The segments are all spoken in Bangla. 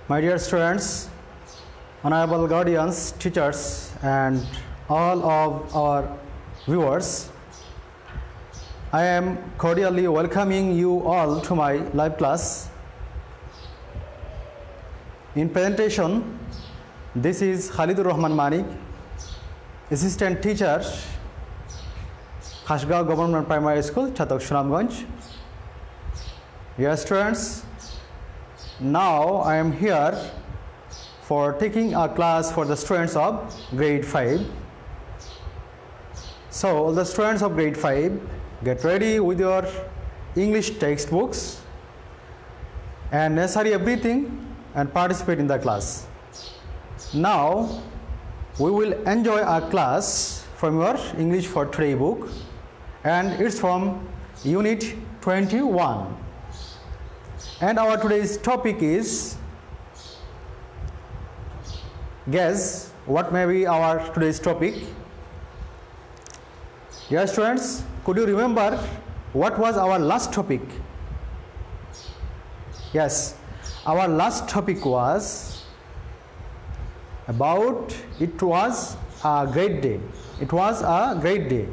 My dear students, honorable guardians, teachers, and all of our viewers, I am cordially welcoming you all to my live class. In presentation, this is Khalidur Rahman Manik, Assistant Teacher, Khashgaon Government Primary School, Chatok Sunamganj. Dear students, now I am here for taking a class for the students of grade 5. So the students of grade 5, get ready with your English textbooks and necessary everything and participate in the class. Now we will enjoy our class from your English for Today book, and it's from Unit 21. And our today's topic is, guess what may be our today's topic? Dear students, could you remember what was our last topic? Yes, our last topic was about it was a great day. It was a great day.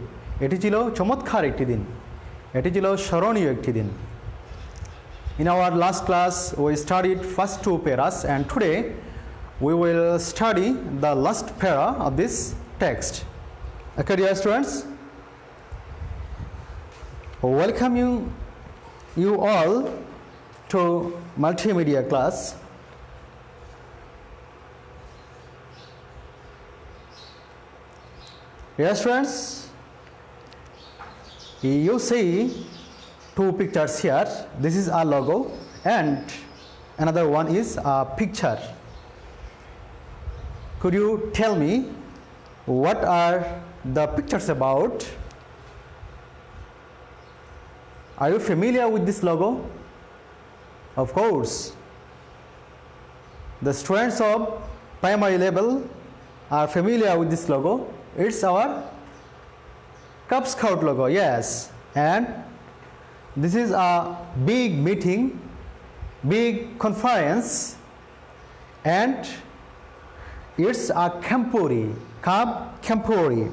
এটি ছিল চমৎকার একটি দিন, এটি ছিল স্মরণীয় একটি দিন. In our last class, we studied first two paras, and today we will study the last para of this text. Okay, dear students, welcome you all to multimedia class. Dear students, you see two pictures here. This is a logo and another one is a picture. Could you tell me what are the pictures about? Are you familiar with this logo? Of course. The students of primary level are familiar with this logo. It's our Cub Scout logo, yes. And this is a big meeting, big conference, and it's a Kempuri, Cub Kempuri.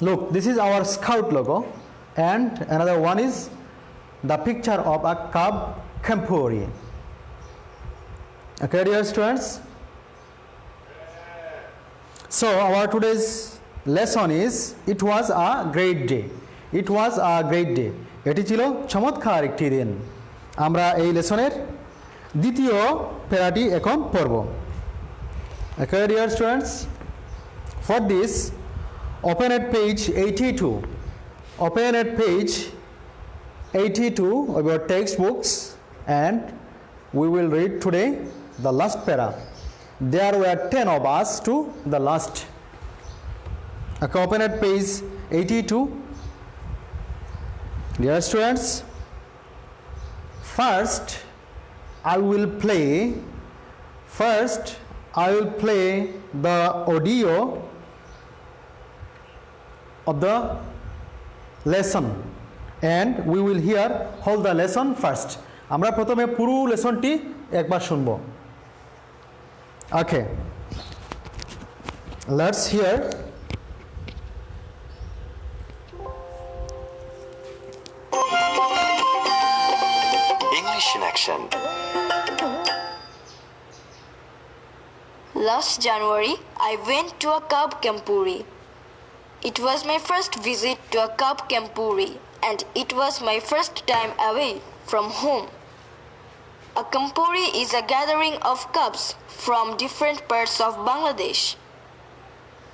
Look, this is our Scout logo, and another one is the picture of a Cub Kempuri. Okay, dear students? So our today's lesson is, it was a great day. It was a great day. এটি ছিল চমৎকার একটি দিন. আমরা এই লেসনের দ্বিতীয় প্যারাটি এখন পড়ব. Okay, dear students, for this, open at page 82. Open at page 82 of your textbooks, and we will read today the last para. There were 10 of us to the last. Okay, open at page 82. Dear students, first I will play the audio of the lesson, and we will hear all the lesson first. আমরা প্রথমে পুরো লেসনটি একবার শুনবো. Okay, let's hear. English in action. Last January, I went to a Cub Kempuri. It was my first visit to a Cub Kempuri, and it was my first time away from home. A Kempuri is a gathering of cubs from different parts of Bangladesh.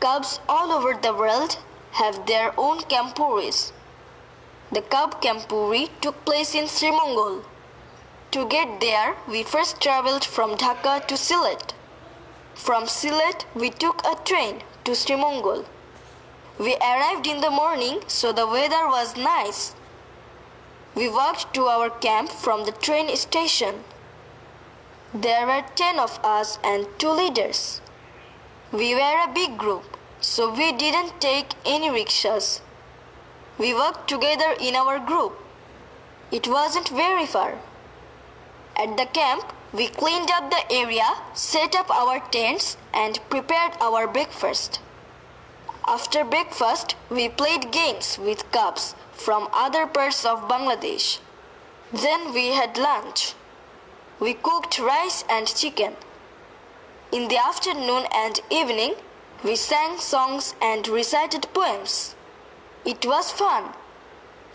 Cubs all over the world have their own Kempuris. The Cub Kempuri took place in Srimongol. To get there, we first traveled from Dhaka to Sylhet. From Sylhet, we took a train to Srimongol. We arrived in the morning, so the weather was nice. We walked to our camp from the train station. There were 10 of us and 2 leaders. We were a big group, so we didn't take any rickshaws. We worked together in our group. It wasn't very far. At the camp, we cleaned up the area, set up our tents, and prepared our breakfast. After breakfast, we played games with cubs from other parts of Bangladesh. Then we had lunch. We cooked rice and chicken. In the afternoon and evening, we sang songs and recited poems. It was fun.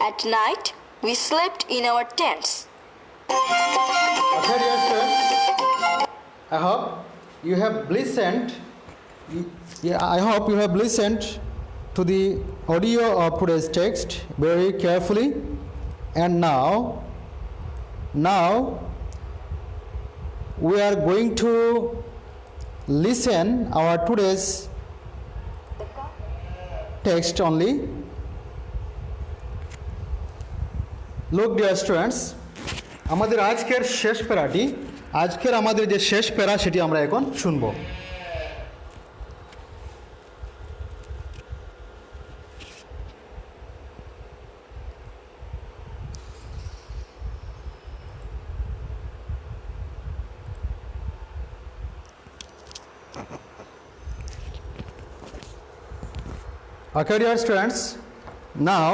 At night, we slept in our tents. Okay, dear students, I hope you have listened. I hope you have listened to the audio of today's text very carefully. And now we are going to listen our today's text only. Look, dear students, আমাদের আজকের শেষ প্যারাটি, আজকের আমাদের যে শেষ প্যারা সেটি আমরা এখন শুনব। Okay, dear students, now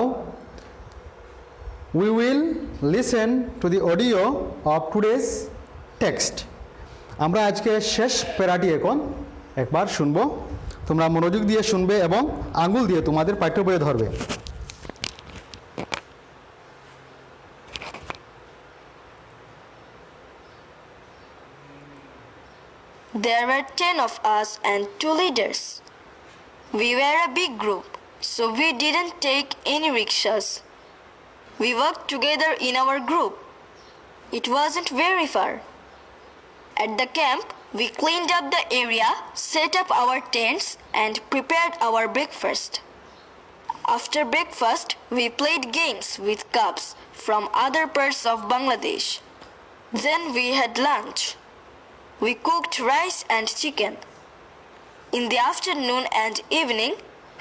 we will listen to the audio of today's text. আমরা আজকে শেষ প্যারাটি এখন একবার শুনবো। তোমরা মনোযোগ দিয়ে শুনবে এবং আঙ্গুল দিয়ে তোমাদের পাঠ্য বইয়ে ধরবে। There were 10 of us and 2 leaders. We were a big group, so we didn't take any rickshaws. We worked together in our group. It wasn't very far. At the camp, we cleaned up the area, set up our tents, and prepared our breakfast. After breakfast, we played games with cubs from other parts of Bangladesh. Then we had lunch. We cooked rice and chicken. In the afternoon and evening,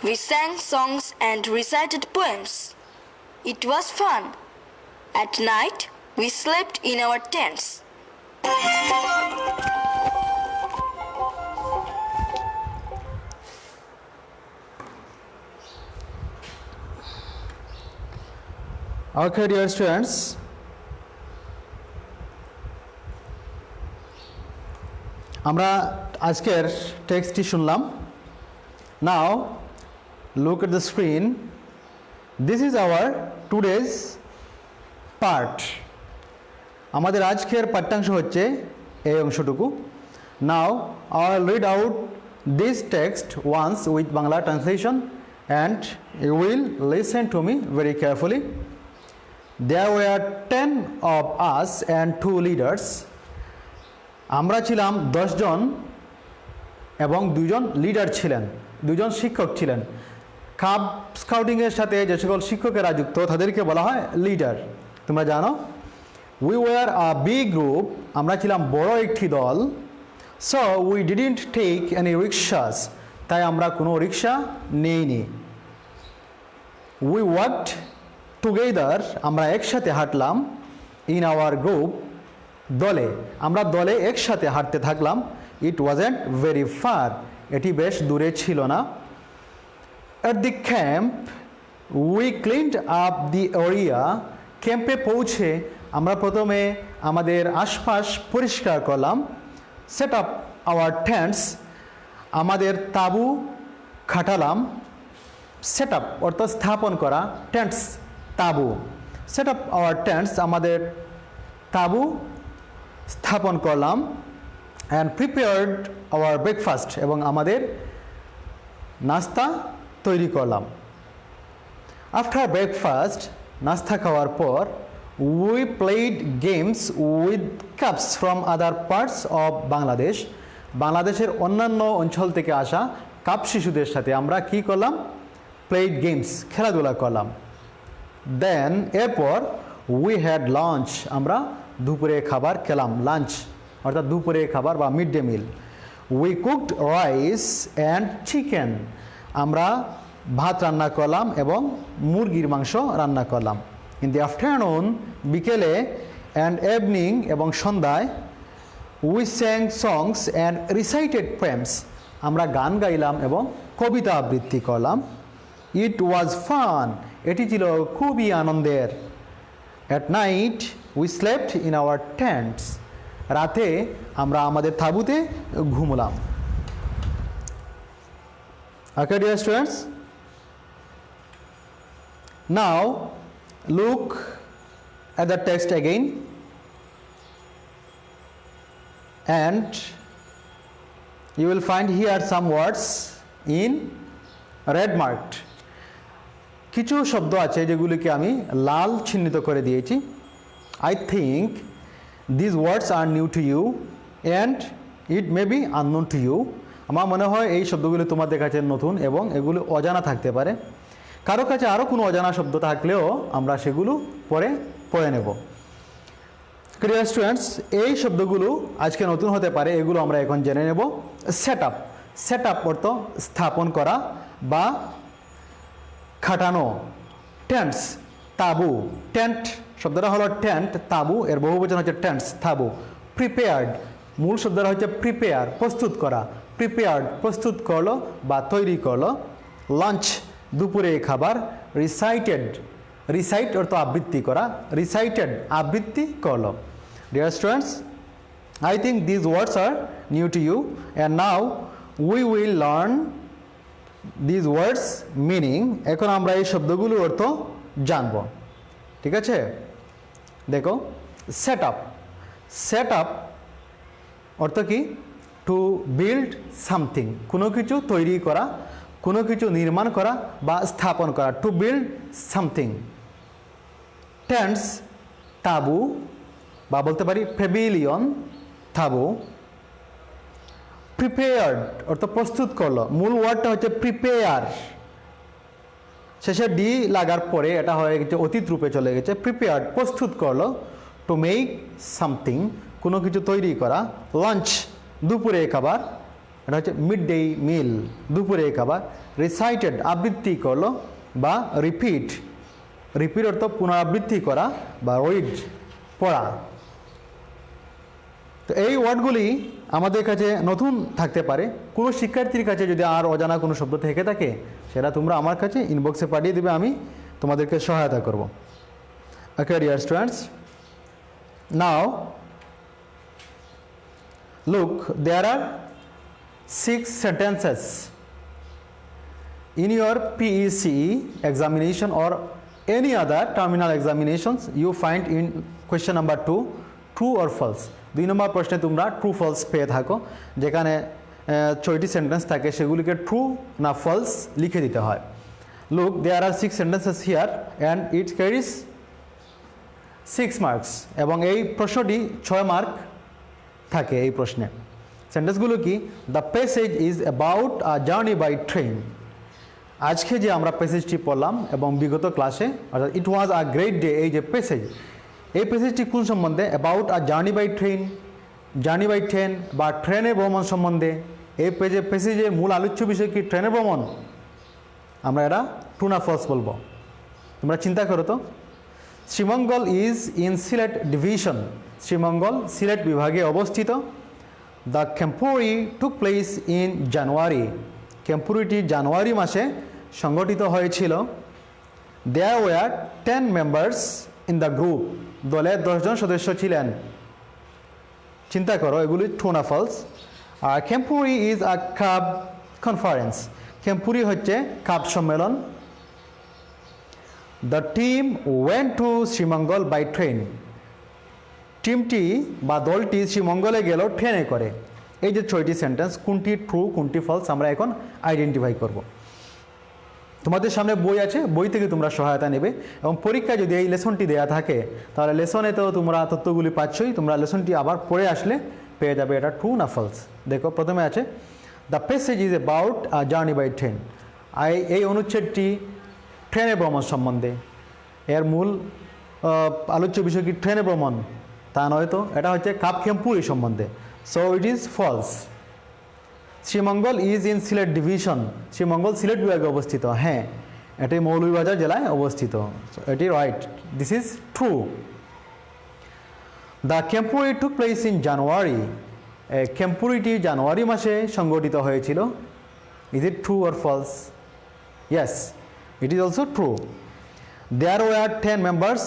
we sang songs and recited poems. It was fun. At night, we slept in our tents. Okay, dear students, আমরা আজকের টেক্সটটি শুনলাম। Now look at the screen. This is our today's part. আমাদের আজকের পাঠ্যাংশ হচ্ছে এই অংশটুকু। Now I will read out this text once with Bangla translation and you will listen to me very carefully. There were 10 of us and 2 leaders. আমরা ছিলাম 10 জন এবং 2 জন লিডার ছিলেন, 2 জন শিক্ষক ছিলেন। কাব স্কাউটিংয়ের সাথে যে সকল শিক্ষকেরা যুক্ত তাদেরকে বলা হয় লিডার, তোমরা জানো। We were a big group, আমরা ছিলাম বড় একটি দল। So we didn't take any risks, তাই আমরা কোনো রিক্সা নেইনি। উই ওয়ার্কড টুগেদার, আমরা একসাথে হাঁটলাম। ইন আওয়ার গ্রুপ, দলে, আমরা দলে একসাথে হাঁটতে থাকলাম। ইট ওয়াজন্ট ভেরি ফার, এটি বেশ দূরে ছিল না। At the camp, we cleaned up the area. ক্যাম্পে পৌঁছে আমরা প্রথমে আমাদের আশপাশ পরিষ্কার করলাম। Set up our tents, আমাদের তাঁবু খাটালাম। Set up অর্থাৎ স্থাপন করা, tents তাঁবু। Set up our tents, আমাদের তাঁবু স্থাপন করলাম। And prepared our breakfast, এবং আমাদের নাস্তা তৈরি করলাম। আফটার ব্রেকফাস্ট, নাস্তা খাওয়ার পর, we played games with cups from other parts of Bangladesh, বাংলাদেশের অন্যান্য অঞ্চল থেকে আসা কাপ শিশুদের সাথে আমরা কি করলাম? প্লেড গেমস, খেলাধুলা করলাম। দেন এরপর উই হ্যাড লাঞ্চ, আমরা দুপুরে খাবার খেলাম। লাঞ্চ অর্থাৎ দুপুরে খাবার বা mid day meal. We cooked rice and chicken, আমরা ভাত রান্না করলাম এবং মুরগির মাংস রান্না করলাম। ইন দি আফটারনুন, বিকেলে, অ্যান্ড ইভিনিং এবং সন্ধ্যায় we স্যাং songs and recited poems, আমরা গান গাইলাম এবং কবিতা আবৃত্তি করলাম। ইট ওয়াজ ফান, এটি ছিল খুবই আনন্দের। At night we slept in our tents, রাতে আমরা আমাদের তাঁবুতে ঘুমলাম। Okay, dear students, now look at the text again and you will find here some words in red marked. কিছু শব্দ আছে যেগুলিকে আমি লাল চিহ্নিত করে দিয়েছি। I think these words are new to you and it may be unknown to you. আমার মনে হয় এই শব্দগুলি তোমাদের কাছে নতুন এবং এগুলো অজানা থাকতে পারে। কারো কাছে আরও কোনো অজানা শব্দ থাকলেও আমরা সেগুলো পড়ে নেব। ডিয়ার স্টুডেন্টস, এই শব্দগুলো আজকে নতুন হতে পারে, এগুলো আমরা এখন জেনে নেব। সেট আপ, সেট আপ অর্থ স্থাপন করা বা খাটানো। টেন্টস, তাঁবু, টেন্ট শব্দটা হলো টেন্ট, তাঁবু এর বহুবচন হচ্ছে টেন্টস, তাঁবু। প্রিপেয়ার্ড, মূল শব্দটা হচ্ছে প্রিপেয়ার, প্রস্তুত করা। প্রিপেয়ার্ড প্রস্তুত করলো বা তৈরি করলো। লাঞ্চ দুপুরে খাবার। রিসাইটেড, রিসাইট অর্থ আবৃত্তি করা, রিসাইটেড আবৃত্তি করলো। Dear students, I think these words are new to you and now we will learn these words meaning. এখন আমরা এই শব্দগুলোর অর্থ জানব, ঠিক আছে? দেখো, সেট আপ, সেট আপ অর্থ কি? টু বিল্ড সামথিং, কোনো কিছু তৈরি করা, কোনো কিছু নির্মাণ করা বা স্থাপন করা। To build something. টেন্টস, তাঁবু বা বলতে পারি প্যাভিলিয়ন, তাঁবু। প্রিপেয়ার্ড অর্থ প্রস্তুত করলো, মূল ওয়ার্ডটা হচ্ছে প্রিপেয়ার, শেষে ডি লাগার পরে এটা হয়ে গেছে অতীত রূপে চলে গেছে। প্রিপেয়ার্ড প্রস্তুত করলো। টু মেক সামথিং কোনো কিছু তৈরি করা। লাঞ্চ দুপুরে খাবার, এটা হচ্ছে মিড ডে মিল, দুপুরে খাবার। রিসাইটেড আবৃত্তি করলো বা রিপিট, রিপিট অর্থ পুনরাবৃত্তি করা বা রিড পড়া। তো এই ওয়ার্ডগুলি আমাদের কাছে নতুন থাকতে পারে। কোনো শিক্ষার্থীর কাছে যদি আর অজানা কোনো শব্দ থেকে থাকে সেটা তোমরা আমার কাছে ইনবক্সে পাঠিয়ে দেবে, আমি তোমাদেরকে সহায়তা করব। ওকে dear students, now look, there are 6 sentences in your PECE examination or any other terminal examinations you find in question number 2, true or false. 2 নম্বর প্রশ্নে তোমরা ট্রু ফলস পেয়ে থাকো, যেখানে 6টি সেন্টেন্স থাকে, সেগুলিকে ট্রু না ফলস লিখে দিতে হয়। Look, there are 6 sentences here and it carries 6 marks এবং এই প্রশ্নটি 6 মার্ক থাকে এই প্রশ্নে। সেন্টেন্সগুলো কি? The passage is about a journey by train. আজকে যে আমরা প্যাসেজটি পড়লাম এবং বিগত ক্লাসে, অর্থাৎ ইট ওয়াজ আ গ্রেট ডে, এই যে প্যাসেজ, এই প্যাসেজটি কোন সম্বন্ধে? About a journey by train, journey by train বা ট্রেনে ভ্রমণ সম্বন্ধে। এই প্যাসেজের মূল আলোচ্য বিষয় কি? ট্রেনে ভ্রমণ। আমরা এটা ট্রু না ফলস বলবো, তোমরা চিন্তা করো তো। Sreemangal is in Sylhet division, Sreemangal Sylhet বিভাগে অবস্থিত। The camporee took place in January, ক্যাম্পুরিটি জানুয়ারি মাসে সংগঠিত হয়েছিল। There were 10 members in the group, দলে 10 জন সদস্য ছিলেন। চিন্তা করো এগুলি ট্রু না ফলস। আর camporee is a cub conference, camporee হচ্ছে কাপ সম্মেলন। The team went to Sreemangal by train, টিমটি বা দলটি শ্রীমঙ্গলে গেল ট্রেনে করে। এই যে 6টি সেন্টেন্স, কোনটি ট্রু কোনটি ফলস আমরা এখন আইডেন্টিফাই করব। তোমাদের সামনে বই আছে, বই থেকে তোমরা সহায়তা নেবে এবং পরীক্ষায় যদি এই লেসনটি দেওয়া থাকে তাহলে লেসনে তো তোমরা তথ্যগুলি পাচ্ছই, তোমরা লেসনটি আবার পড়ে আসলে পেয়ে যাবে এটা ট্রু না ফলস। দেখো প্রথমে আছে the passage is about a journey by train, এই অনুচ্ছেদটি ট্রেনে ভ্রমণ সম্বন্ধে। এর মূল আলোচ্য বিষয় কি? ট্রেনে ভ্রমণ, তা নয় তো, এটা হচ্ছে কাপ ক্যাম্পুরি সম্বন্ধে। So it is false. Sreemangal is in Sylhet division, Sreemangal Sylhet বিভাগে অবস্থিত। হ্যাঁ, এটি মৌলভীবাজার জেলায় অবস্থিত, এটি right, this is true. The camporee took place in January, ক্যাম্পুরিটি জানুয়ারি মাসে সংগঠিত হয়েছিল। Is it true or false? Yes, it is also true. There were 10 members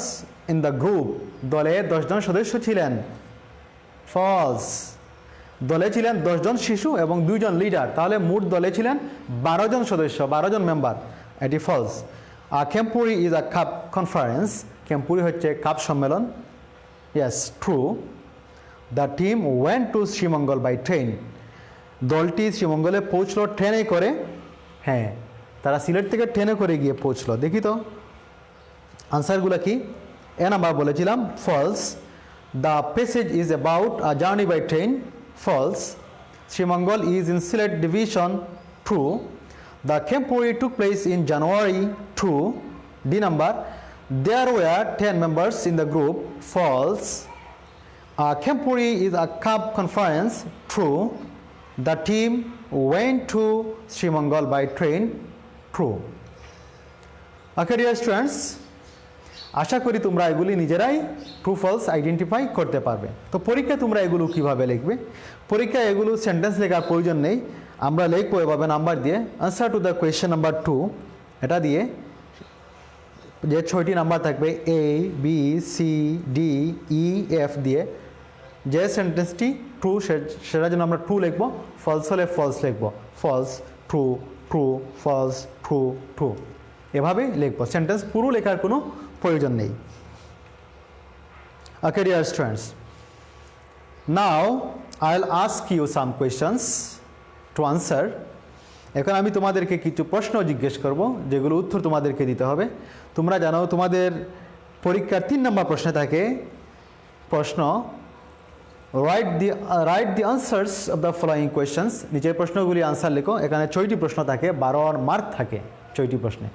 in the group, দলে 10 জন সদস্য ছিলেন। ফলস। দলে ছিলেন 10 জন শিশু এবং 2 জন লিডার, তাহলে মোট দলে ছিলেন 12 জন সদস্য, 12 জন মেম্বার। এটি ফলস। আর camporee is a cub conference, camporee হচ্ছে কাপ সম্মেলন। Yes, true. The team went to Sreemangal by train, দলটি শ্রীমঙ্গলে পৌঁছলো ট্রেনে করে। হ্যাঁ, তারা সিলেট থেকে ট্রেনে করে গিয়ে পৌঁছলো। দেখি তো আনসারগুলো কি। এ নাম্বার বলেছিলাম false. The passage is about a journey by train, false. Sreemangal is in Sylhet division, true. The camporee took place in January, true. D number, there were 10 members in the group, false. Camporee is a cub conference, true. The team went to Sreemangal by train, true. Okay dear students, আশা করি তোমরা এগুলি নিজেরাই ট্রু ফলস আইডেন্টিফাই করতে পারবে। তো পরীক্ষায় তোমরা এগুলো কিভাবে লিখবে? পরীক্ষায় এগুলো সেন্টেন্স লেখার প্রয়োজন নেই, আমরা লিখবো এভাবে নাম্বার দিয়ে answer to the question number 2, এটা দিয়ে যে 6টি নাম্বার থাকবে A, B, C, D, E, F দিয়ে যে সেন্টেন্সটি ট্রু সেটা জন্য আমরা ট্রু লিখবো, ফলস হলে ফলস লিখবো। False, true, true, false, true, true, এভাবেই লিখবো। সেন্টেন্স পুরো লেখার কোনো প্রয়োজন নেই। Okay, dear students, now I'll ask you some questions to answer. এখন আমি তোমাদেরকে কিছু প্রশ্ন জিজ্ঞেস করব, যেগুলো উত্তর তোমাদেরকে দিতে হবে। তোমরা জানো তোমাদের পরীক্ষার 3 নম্বর প্রশ্নে থাকে প্রশ্ন write the answers of the following questions. নিচের প্রশ্নগুলি আনসার লেখো। এখানে 6টি প্রশ্ন থাকে, 12 মার্ক থাকে 6টি প্রশ্নে।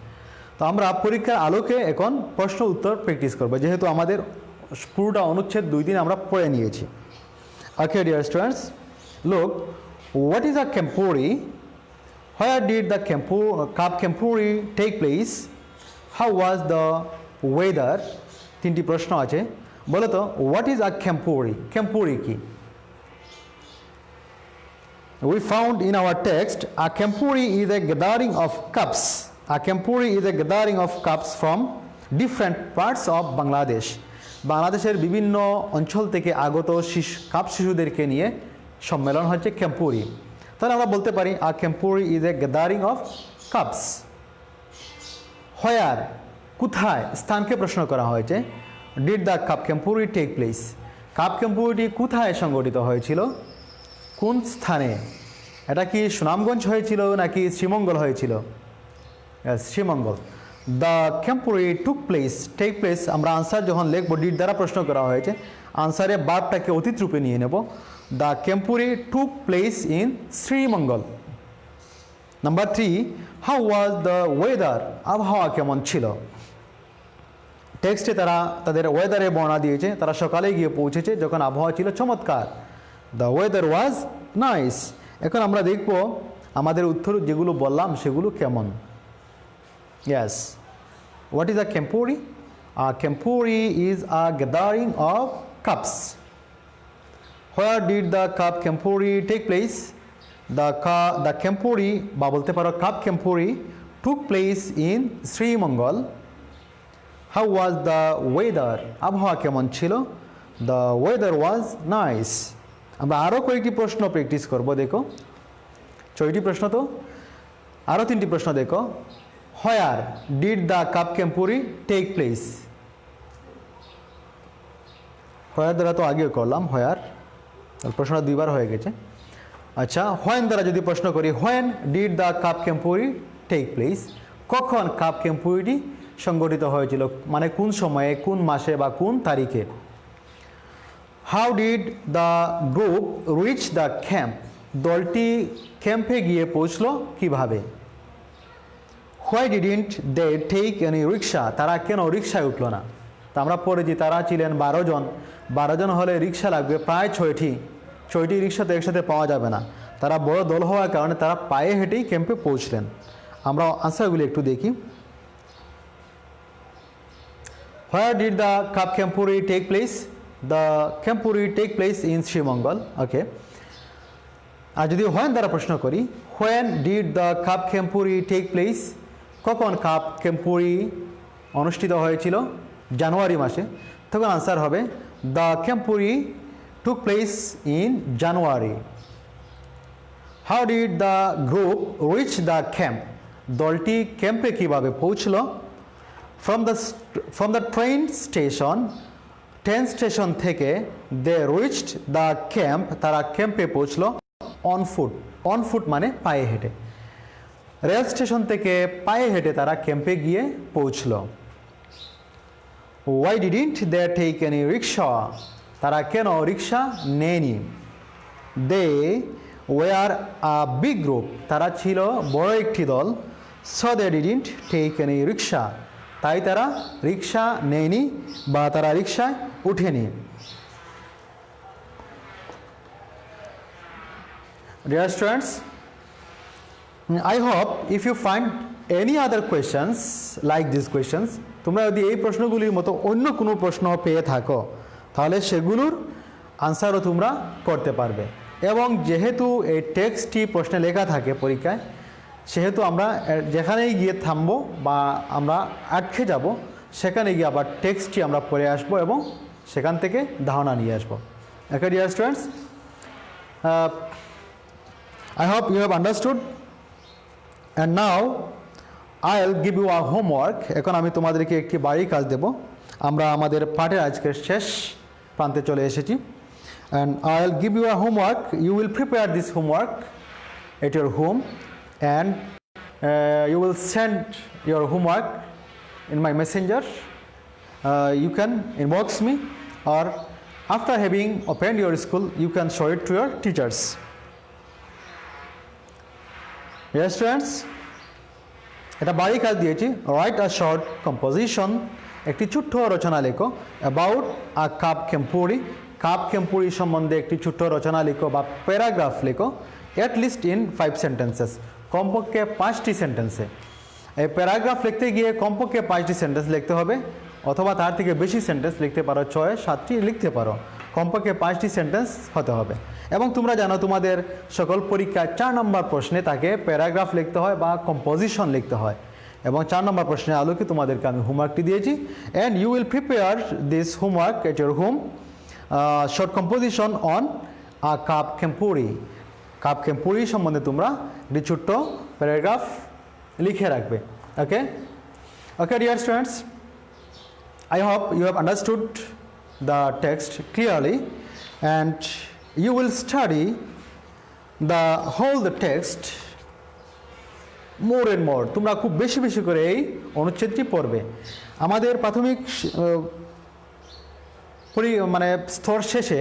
তো আমরা পরীক্ষার আলোকে এখন প্রশ্ন উত্তর প্র্যাকটিস করব, যেহেতু আমাদের পুরোটা অনুচ্ছেদ 2 দিন আমরা পড়ে নিয়েছি। Okay, dear students, look, what is a Kempuri? Where did the Cup Kempuri take place? How was the weather? 3টি প্রশ্ন আছে। বলো তো, what is a Kempuri? Kempuri কি? We found in our text, a Kempuri is a gathering of cups. A Kempuri is a gathering of cups from different parts of Bangladesh. বাংলাদেশের বিভিন্ন অঞ্চল থেকে আগত কাপ শিশুদেরকে নিয়ে সম্মেলন হচ্ছে ক্যাম্পুরি। তাহলে আমরা বলতে পারি a camporee is a gathering of cubs. Where, কোথায়, স্থানকে প্রশ্ন করা হয়েছে। Did the cub camporee take place, cub ক্যাম্পুরিটি কোথায় সংগঠিত হয়েছিল, কোন স্থানে? এটা কি সুনামগঞ্জ হয়েছিল নাকি শ্রীমঙ্গল হয়েছিল? Sreemangal. The camporee took place, take place আমরা আনসার যখন লিখবো ডিড দ্বারা প্রশ্ন করা হয়েছে, আনসারে বারটাকে অতীত রূপে নিয়ে নেব। The camporee took place in Sreemangal. Number 3, how was the weather, আবহাওয়া কেমন ছিল? টেক্সটে তারা তাদের ওয়েদারে বর্ণনা দিয়েছে, তারা সকালে গিয়ে পৌঁছেছে যখন আবহাওয়া ছিল চমৎকার। The weather was nice. এখন আমরা দেখব আমাদের উত্তর যেগুলো বললাম সেগুলো কেমন। Yes. What is a Kempuri? A Kempuri is a gathering of cups. Where did the Cup Kempuri take place? The Kempuri, বা বলতে পারো Cup Kempuri, took place in Srimangal. How was the weather? আবহাওয়া কেমন ছিল? The weather was nice. আমরা আরও কয়েকটি প্রশ্ন প্র্যাকটিস করব। দেখো 6টি প্রশ্ন, তো আরও 3টি প্রশ্ন দেখো। Where did the Cup Kempuri take place? Where দ্বারা তো আগেও করলাম, where প্রশ্নটা 2বার হয়ে গেছে। আচ্ছা, when দ্বারা যদি প্রশ্ন করি, when did the Cup Kempuri take place? কখন কাপ ক্যাম্পুরিটি সংগঠিত হয়েছিল, মানে কোন সময়ে, কোন মাসে বা কোন তারিখে? How did the group reach the camp? দলটি ক্যাম্পে গিয়ে পৌঁছলো কিভাবে? Why didn't they take any rickshaw? তারা কেন রিক্সায় উঠলো না? তা আমরা পড়েছি তারা ছিলেন 12 জন। 12 জন হলে রিক্সা লাগবে প্রায় 6টি রিক্সা তো একসাথে পাওয়া যাবে না। তারা বড় দল হওয়ার কারণে তারা পায়ে হেঁটেই ক্যাম্পে পৌঁছলেন। আমরা আনসারগুলি একটু দেখি। Where did the Cup Kempuri take place? the Kempuri take place in Srimangal. Okay. আর যদি when দ্বারা প্রশ্ন করি, when did the Cup Kempuri take place? কখন কাপ কেম্পুরি অনুষ্ঠিত হয়েছিল? জানুয়ারি মাসে। তখন আনসার হবে the Kempuri took place in January. How did the group reach the camp? দলটি ক্যাম্পে কিভাবে পৌঁছলো? From the train station থেকে they reached the camp, তারা ক্যাম্পে পৌঁছলো on foot মানে পায়ে হেঁটে। রেল স্টেশন থেকে পায়ে হেঁটে তারা ক্যাম্পে গিয়ে পৌঁছলো। Why didn't they take any rickshaw? তারা কেন রিক্সা নেয়নি? They were a big group, তারা ছিল বড় একটি দল। So they didn't take any rickshaw, তাই তারা রিক্সা নেয়নি বা তারা রিক্সায় উঠেনি। Dear students, I hope if you find any other questions like these questions, তোমরা যদি এই প্রশ্নগুলির মতো অন্য কোনো প্রশ্ন পেয়ে থাকো তাহলে সেগুলোর আনসারও তোমরা করতে পারবে। এবং যেহেতু এই টেক্সটটি প্রশ্নে লেখা থাকে পরীক্ষায়, সেহেতু আমরা যেখানেই গিয়ে থামবো বা আমরা আটকে যাব সেখানে গিয়ে আবার টেক্সটটি আমরা পড়ে আসবো এবং সেখান থেকে ধারণা নিয়ে আসবো। Okay, dear students, I hope you have understood, and now I'll give you a homework. এখন আমি তোমাদেরকে একটি বাড়ি কাজ দেব। আমরা আমাদের পাঠের আজকের শেষ প্রান্তে চলে এসেছি। And I'll give you a homework. You will prepare this homework at your home, and you will send your homework in my messenger. You can inbox me, or after having opened your school, you can show it to your teachers. Yes, students, এটা বাড়ি কাজ দিয়েছি। রাইট আ শর্ট কম্পোজিশন, একটি ছোট্ট রচনা লেখো about a cub camporee, cub camporee সম্বন্ধে একটি ছোট্ট রচনা লেখো বা প্যারাগ্রাফ লেখো, অ্যাট লিস্ট ইন 5 সেন্টেন্সেস, কমপক্ষে 5টি সেন্টেন্সে। এই প্যারাগ্রাফ লিখতে গিয়ে কমপক্ষে 5টি সেন্টেন্স লিখতে হবে, অথবা তার থেকে বেশি সেন্টেন্স লিখতে পারো, 6-7টি লিখতে পারো, কমপক্ষে 5টি সেন্টেন্স হতে হবে। এবং তোমরা জানো তোমাদের সকল পরীক্ষায় 4 নম্বর প্রশ্নে তাকে প্যারাগ্রাফ লিখতে হয় বা কম্পোজিশন লিখতে হয়, এবং 4 নম্বর প্রশ্নের আলোকে তোমাদেরকে আমি হোমওয়ার্কটি দিয়েছি। And you will prepare this homework at your home, short composition on a cub camporee. Cub camporee সম্বন্ধে তোমরা একটি ছোট্ট প্যারাগ্রাফ লিখে রাখবে। Okay okay dear students, I hope you have understood the text clearly, and you will study the whole text more and more. তোমরা খুব বেশি বেশি করে এই অনুচ্ছেদটি পড়বে। আমাদের প্রাথমিক মানে স্তর শেষে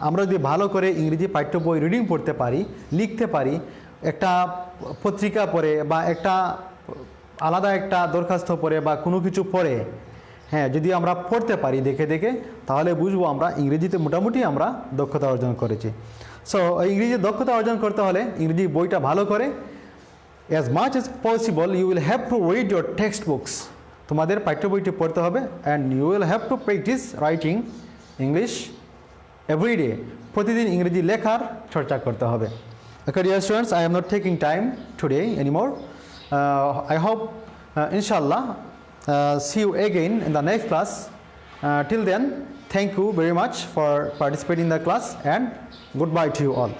আমরা যদি ভালো করে ইংরেজি পাঠ্য বই রিডিং পড়তে পারি, লিখতে পারি, একটা পত্রিকা পড়ে বা একটা আলাদা একটা দরখাস্ত পড়ে বা কোনো কিছু পড়ে, হ্যাঁ, যদি আমরা পড়তে পারি দেখে দেখে, তাহলে বুঝবো আমরা ইংরেজিতে মোটামুটি আমরা দক্ষতা অর্জন করেছি। সো ইংরেজি দক্ষতা অর্জন করতে হলে ইংরেজি বইটা ভালো করে, as much as possible you will have to read your textbooks, তোমাদের পাঠ্য বইটি পড়তে হবে, and you will have to practice writing English every day, প্রতিদিন ইংরেজি লেখার চর্চা করতে হবে। Okay, dear students, I am not taking time today anymore. I hope inshallah see you again in the next class. Till then, thank you very much for participating in the class, and goodbye to you all.